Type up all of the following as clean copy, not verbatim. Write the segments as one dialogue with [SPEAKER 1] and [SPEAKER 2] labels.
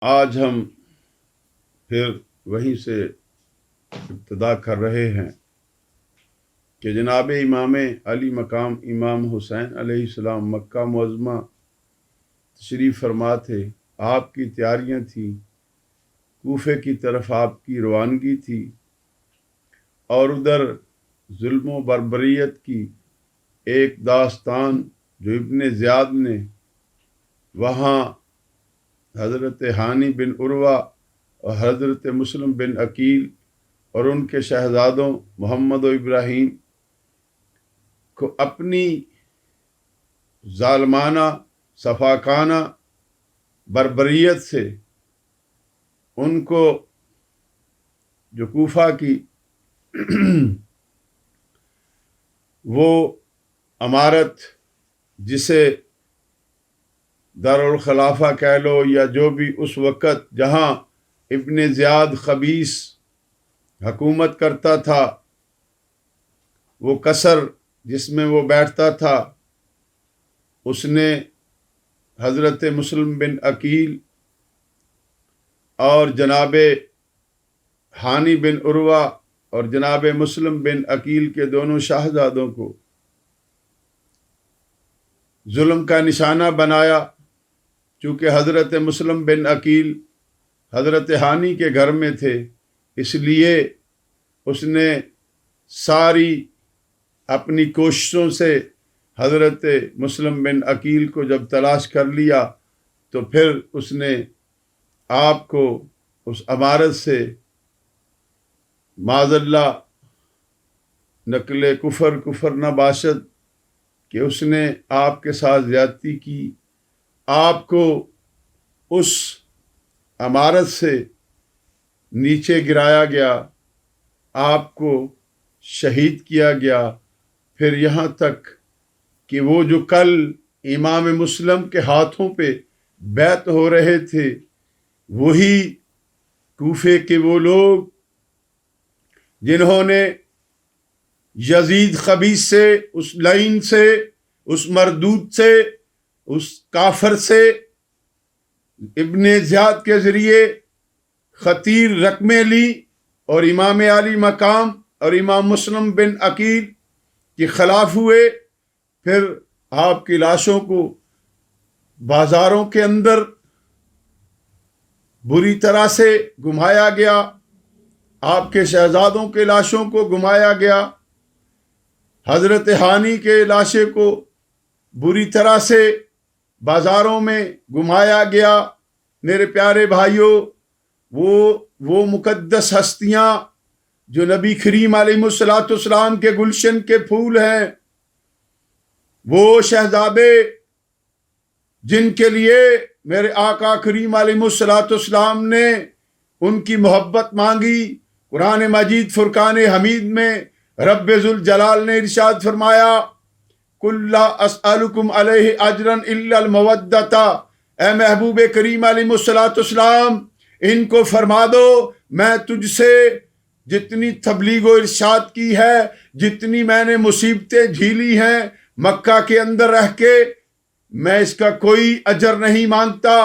[SPEAKER 1] آج ہم پھر وہیں سے ابتدا کر رہے ہیں کہ جناب امام علی مقام امام حسین علیہ السلام مکہ معظمہ تشریف فرما تھے، آپ کی تیاریاں تھیں، کوفے کی طرف آپ کی روانگی تھی، اور ادھر ظلم و بربریت کی ایک داستان جو ابن زیاد نے وہاں حضرت ہانی بن عروہ اور حضرت مسلم بن عقیل اور ان کے شہزادوں محمد و ابراہیم کو اپنی ظالمانہ سفاکانہ بربریت سے ان کو جو کوفہ کی وہ عمارت جسے دارالخلافہ کہہ لو یا جو بھی اس وقت جہاں ابن زیاد خبیث حکومت کرتا تھا، وہ قصر جس میں وہ بیٹھتا تھا، اس نے حضرت مسلم بن عقیل اور جناب ہانی بن عروہ اور جناب مسلم بن عقیل کے دونوں شہزادوں کو ظلم کا نشانہ بنایا۔ چونکہ حضرت مسلم بن عقیل حضرت ہانی کے گھر میں تھے، اس لیے اس نے ساری اپنی کوششوں سے حضرت مسلم بن عقیل کو جب تلاش کر لیا تو پھر اس نے آپ کو اس عمارت سے معاذ اللہ نقل کفر نہ باشد کہ اس نے آپ کے ساتھ زیادتی کی، آپ کو اس عمارت سے نیچے گرایا گیا، آپ کو شہید کیا گیا۔ پھر یہاں تک کہ وہ جو کل امام مسلم کے ہاتھوں پہ بیعت ہو رہے تھے، وہی کوفے کے وہ لوگ جنہوں نے یزید خبیث سے، اس لعین سے، اس مردود سے، اس کافر سے ابن زیاد کے ذریعے خطیر رقمیں لی اور امام علی مقام اور امام مسلم بن عقیل کے خلاف ہوئے، پھر آپ کی لاشوں کو بازاروں کے اندر بری طرح سے گھمایا گیا، آپ کے شہزادوں کے لاشوں کو گھمایا گیا، حضرت ہانی کے لاشے کو بری طرح سے بازاروں میں گھمایا گیا۔ میرے پیارے بھائیوں، وہ مقدس ہستیاں جو نبی کریم علیہ السلام کے گلشن کے پھول ہیں، وہ شہزادے جن کے لیے میرے آقا کریم علیہ السلام نے ان کی محبت مانگی، قرآن مجید فرقان حمید میں رب ذوالجلال نے ارشاد فرمایا قُلْ لَا أَسْأَلُكُمْ عَلَيْهِ أَجْرًا إِلَّا الْمَوَدَّةَ، اے محبوب کریم علیہ السلام ان کو فرما دو میں تجھ سے جتنی تبلیغ و ارشاد کی ہے، جتنی میں نے مصیبتیں جھیلی ہیں مکہ کے اندر رہ کے، میں اس کا کوئی اجر نہیں مانگتا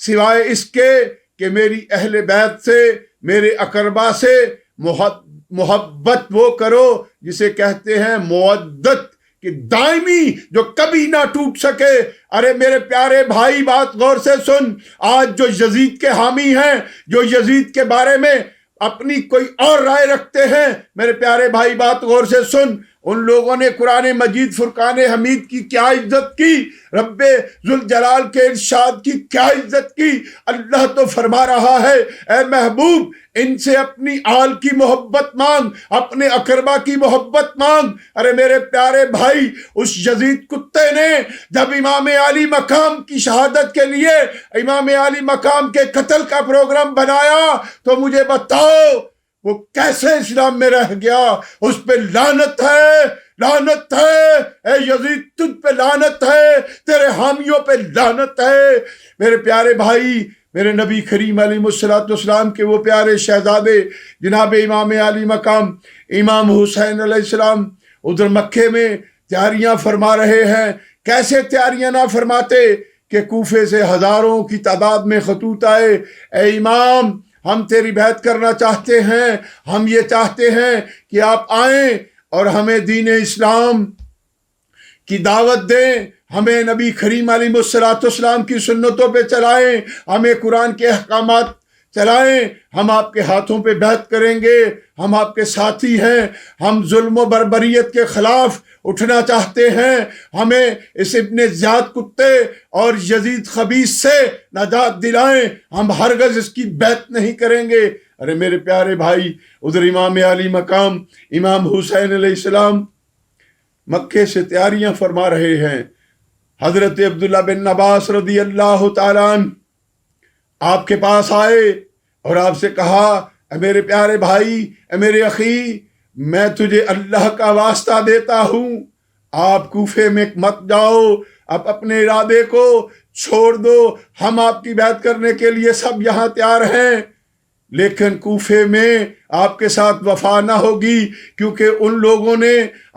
[SPEAKER 1] سوائے اس کے کہ میری اہل بیت سے، میرے اقربا سے محبت وہ کرو جسے کہتے ہیں مودت، کہ دائمی، جو کبھی نہ ٹوٹ سکے۔ ارے میرے پیارے بھائی بات غور سے سن، آج جو یزید کے حامی ہیں، جو یزید کے بارے میں اپنی کوئی اور رائے رکھتے ہیں، میرے پیارے بھائی بات غور سے سن، ان لوگوں نے قرآن مجید فرقان حمید کی کیا عزت کی، رب ذوالجلال کے ارشاد کی کیا عزت کی۔ اللہ تو فرما رہا ہے اے محبوب ان سے اپنی آل کی محبت مانگ، اپنے اقربا کی محبت مانگ۔ ارے میرے پیارے بھائی، اس یزید کتے نے جب امام علی مقام کی شہادت کے لیے امام علی مقام کے قتل کا پروگرام بنایا تو مجھے بتاؤ وہ کیسے اسلام میں رہ گیا؟ اس پہ لعنت ہے، لعنت ہے، اے یزید تجھ پہ لعنت ہے، تیرے حامیوں پہ لعنت ہے۔ میرے پیارے بھائی، میرے نبی کریم علیہ السلام کے وہ پیارے شہزادے جناب امام علی مقام امام حسین علیہ السلام ادھر مکے میں تیاریاں فرما رہے ہیں۔ کیسے تیاریاں نہ فرماتے کہ کوفے سے ہزاروں کی تعداد میں خطوط آئے، اے امام ہم تیری بیعت کرنا چاہتے ہیں، ہم یہ چاہتے ہیں کہ آپ آئیں اور ہمیں دین اسلام کی دعوت دیں، ہمیں نبی کریم علیہ السلام کی سنتوں پہ چلائیں، ہمیں قرآن کے احکامات چلائیں، ہم آپ کے ہاتھوں پہ بیعت کریں گے، ہم آپ کے ساتھی ہیں، ہم ظلم و بربریت کے خلاف اٹھنا چاہتے ہیں، ہمیں اس ابن زیاد کتے اور یزید خبیث سے نجات دلائیں، ہم ہرگز اس کی بیعت نہیں کریں گے۔ ارے میرے پیارے بھائی، ادھر امام علی مقام امام حسین علیہ السلام مکے سے تیاریاں فرما رہے ہیں۔ حضرت عبداللہ بن عباس رضی اللہ تعالیٰ عنہ آپ کے پاس آئے اور آپ سے کہا، اے میرے پیارے بھائی، اے میرے اخی، میں تجھے اللہ کا واسطہ دیتا ہوں، آپ کوفے میں مت جاؤ، آپ اپنے ارادے کو چھوڑ دو، ہم آپ کی بیعت کرنے کے لیے سب یہاں تیار ہیں، لیکن کوفے میں آپ کے ساتھ وفا نہ ہوگی، کیونکہ ان لوگوں نے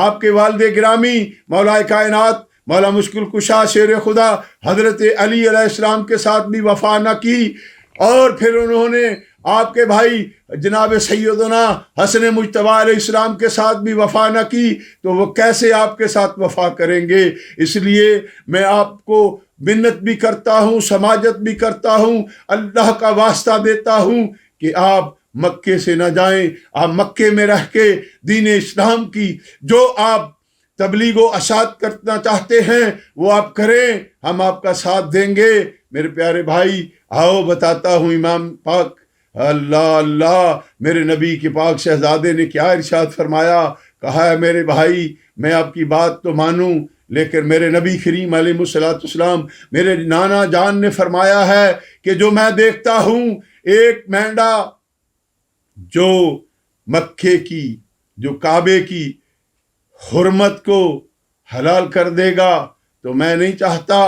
[SPEAKER 1] آپ کے والد گرامی مولا کائنات مولا مشکل کشا شیر خدا حضرت علی علیہ السلام کے ساتھ بھی وفا نہ کی، اور پھر انہوں نے آپ کے بھائی جناب سیدنا حسن مجتبی علیہ السلام کے ساتھ بھی وفا نہ کی، تو وہ کیسے آپ کے ساتھ وفا کریں گے؟ اس لیے میں آپ کو منت بھی کرتا ہوں، سماجت بھی کرتا ہوں، اللہ کا واسطہ دیتا ہوں کہ آپ مکے سے نہ جائیں، آپ مکے میں رہ کے دین اسلام کی جو آپ تبلیغ و اشاعت کرنا چاہتے ہیں وہ آپ کریں، ہم آپ کا ساتھ دیں گے۔ میرے پیارے بھائی آؤ بتاتا ہوں امام پاک اللہ اللہ میرے نبی کے پاک شہزادے نے کیا ارشاد فرمایا، کہا ہے میرے بھائی میں آپ کی بات تو مانوں، لیکن میرے نبی کریم علیہ السلام میرے نانا جان نے فرمایا ہے کہ جو میں دیکھتا ہوں ایک مینڈا جو مکے کی، جو کعبے کی حرمت کو حلال کر دے گا، تو میں نہیں چاہتا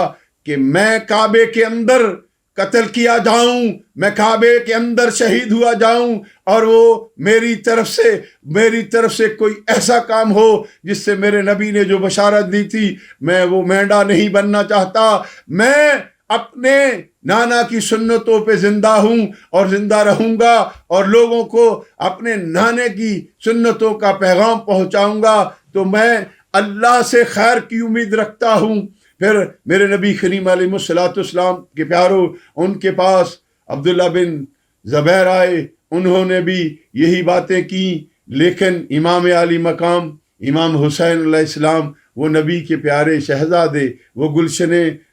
[SPEAKER 1] کہ میں کعبے کے اندر قتل کیا جاؤں، میں کعبے کے اندر شہید ہوا جاؤں، اور وہ میری طرف سے کوئی ایسا کام ہو جس سے میرے نبی نے جو بشارت دی تھی، میں وہ مینڈا نہیں بننا چاہتا، میں اپنے نانا کی سنتوں پہ زندہ ہوں اور زندہ رہوں گا، اور لوگوں کو اپنے نانے کی سنتوں کا پیغام پہنچاؤں گا، تو میں اللہ سے خیر کی امید رکھتا ہوں۔ پھر میرے نبی کریم علیہ السلام کے پیاروں، ان کے پاس عبداللہ بن زبیر آئے، انہوں نے بھی یہی باتیں کی، لیکن امام علی مقام امام حسین علیہ السلام وہ نبی کے پیارے شہزادے، وہ گلشن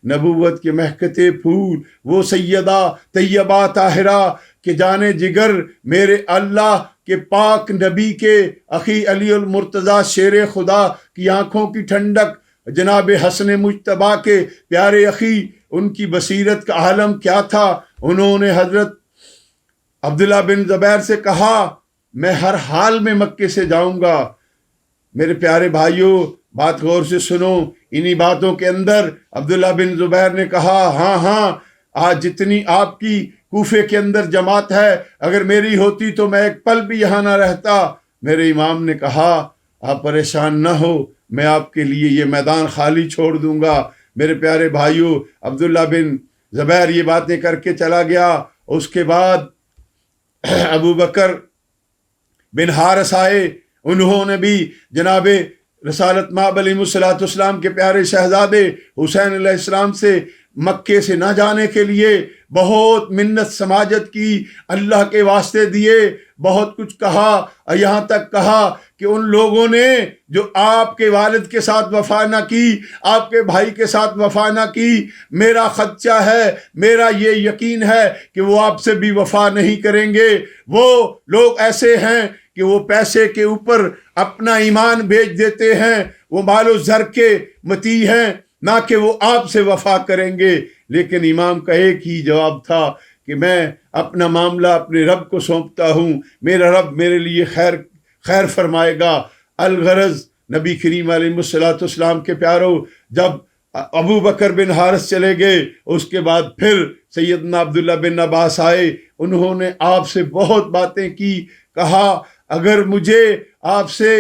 [SPEAKER 1] نبوت کے مہکتے پھول، وہ سیدہ طیبہ طاہرہ کہ جانے جگر میرے اللہ کہ پاک نبی کے اخی علی المرتضیٰ شیر خدا کی آنکھوں کی ٹھنڈک، جناب حسن مجتبیٰ کے پیارے اخی، ان کی بصیرت کا عالم کیا تھا۔ انہوں نے حضرت عبداللہ بن زبیر سے کہا میں ہر حال میں مکے سے جاؤں گا۔ میرے پیارے بھائیوں بات غور سے سنو، انہی باتوں کے اندر عبداللہ بن زبیر نے کہا ہاں آج جتنی آپ کی کوفے کے اندر جماعت ہے، اگر میری ہوتی تو میں ایک پل بھی یہاں نہ رہتا۔ میرے امام نے کہا آپ پریشان نہ ہو، میں آپ کے لیے یہ میدان خالی چھوڑ دوں گا۔ میرے پیارے بھائیوں عبداللہ بن زبیر یہ باتیں کر کے چلا گیا۔ اس کے بعد ابو بکر بن حارث آئے، انہوں نے بھی جناب رسالت مآب علیہ السلام کے پیارے شہزادے حسین علیہ السلام سے مکے سے نہ جانے کے لیے بہت منت سماجت کی، اللہ کے واسطے دیے، بہت کچھ کہا، یہاں تک کہا کہ ان لوگوں نے جو آپ کے والد کے ساتھ وفا نہ کی، آپ کے بھائی کے ساتھ وفا نہ کی، میرا خدشہ ہے، میرا یہ یقین ہے کہ وہ آپ سے بھی وفا نہیں کریں گے۔ وہ لوگ ایسے ہیں کہ وہ پیسے کے اوپر اپنا ایمان بیچ دیتے ہیں، وہ مال و زر کے متی ہیں، نہ کہ وہ آپ سے وفا کریں گے۔ لیکن امام کا ایک ہی جواب تھا کہ میں اپنا معاملہ اپنے رب کو سونپتا ہوں، میرا رب میرے لیے خیر فرمائے گا۔ الغرض نبی کریم علیہ السلام کے پیاروں جب ابو بکر بن حارث چلے گئے، اس کے بعد پھر سیدنا عبداللہ بن عباس آئے، انہوں نے آپ سے بہت باتیں کی، کہا اگر مجھے آپ سے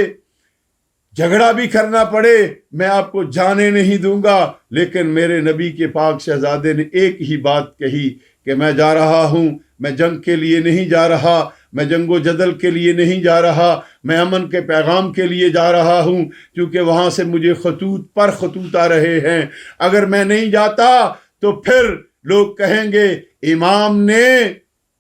[SPEAKER 1] جھگڑا بھی کرنا پڑے میں آپ کو جانے نہیں دوں گا۔ لیکن میرے نبی کے پاک شہزادے نے ایک ہی بات کہی کہ میں جا رہا ہوں، میں جنگ کے لیے نہیں جا رہا، میں جنگ و جدل کے لیے نہیں جا رہا، میں امن کے پیغام کے لیے جا رہا ہوں، کیونکہ وہاں سے مجھے خطوط آ رہے ہیں۔ اگر میں نہیں جاتا تو پھر لوگ کہیں گے امام نے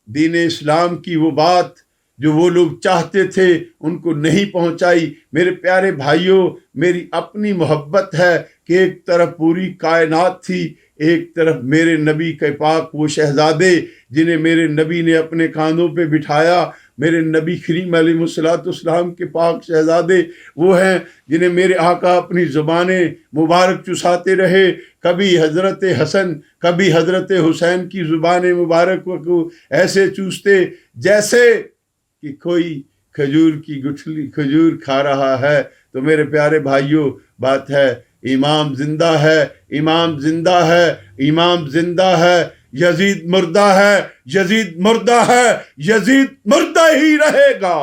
[SPEAKER 1] دین اسلام کی وہ بات جو وہ لوگ چاہتے تھے ان کو نہیں پہنچائی۔ میرے پیارے بھائیوں، میری اپنی محبت ہے کہ ایک طرف پوری کائنات تھی، ایک طرف میرے نبی کے پاک وہ شہزادے جنہیں میرے نبی نے اپنے کاندھوں پہ بٹھایا۔ میرے نبی کریم علیہ السلام کے پاک شہزادے وہ ہیں جنہیں میرے آقا اپنی زبانیں مبارک چساتے رہے، کبھی حضرت حسن کبھی حضرت حسین کی زبان مبارک کو ایسے چوستے جیسے کہ کوئی کھجور کھا رہا ہے۔ تو میرے پیارے بھائیوں، بات ہے امام زندہ ہے، امام زندہ ہے، امام زندہ ہے، یزید مردہ ہے، یزید مردہ ہے، یزید مردہ ہی رہے گا۔